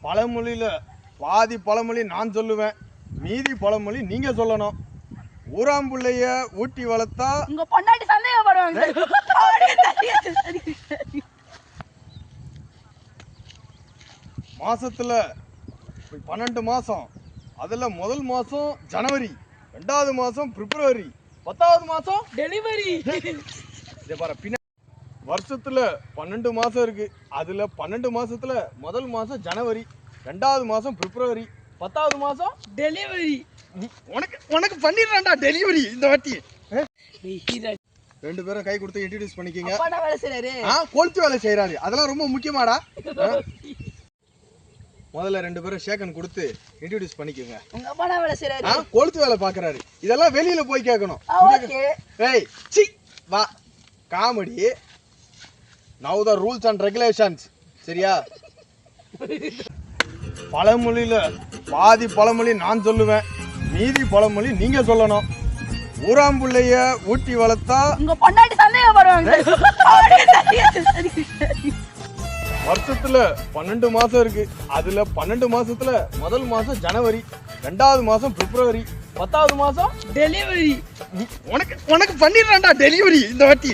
பழமொழியில பாதி பழமொழி நான் சொல்லுவேன், மீதி பழமொழி நீங்க சொல்லணும். ஊராம்புள்ளைய ஊட்டி வளர்த்தா உங்க பொண்டாட்டி சந்தேகப்படுவாங்க. மாசத்துல 12 மாசம், அதுல முதல் மாசம் ஜனவரி, 2வது மாசம் பிப்ரவரி, 10வது மாசம் டெலிவரி. இதை பாரு, பின்ன வருஷத்துல 12 மாசம் இருக்கு. அதுல 12 மாசத்துல முதல் மாசம் ஜனவரி, 2வது மாசம் பிப்ரவரி, 10வது மாசம் டெலிவரி. உனக்கு பண்ணிடுறான்டா டெலிவரி இந்த வாட்டி. ரெண்டு பேரும் கை கொடுத்து இன்ட்ரோடியூஸ் பண்ணிக்கங்க. கொளுத்து வேலை செய்யறாரு, அதெல்லாம் ரொம்ப முக்கியமாடா. முதல்ல ரெண்டு பேரும் ஷேக்கன் கொடுத்து இன்ட்ரோடியூஸ் பண்ணிக்கோங்க. கொளுத்து வேலை பாக்குறாரு, இதெல்லாம் வெளியில போய் கேட்கணும். ஏய் சி வா, comedy. Now the rules and regulations, சரியா? பழமொழியில பாதி பழமொழி நான் சொல்லுவேன், மீதி பழமொழி நீங்க சொல்லணும். ஊராம்புள்ளைய ஊட்டி வளர்த்தா உங்க பொண்டாட்டி சந்தேகப்படுவாங்க. வருஷத்துல 12 மாசம் இருக்கு. அதுல 12 மாசத்துல முதல் மாசம் ஜனவரி, 2வது மாசம் பிப்ரவரி, 10வது மாசம் டெலிவரி. உனக்கு பண்ணிடுறான்டா டெலிவரி இந்த வாட்டி.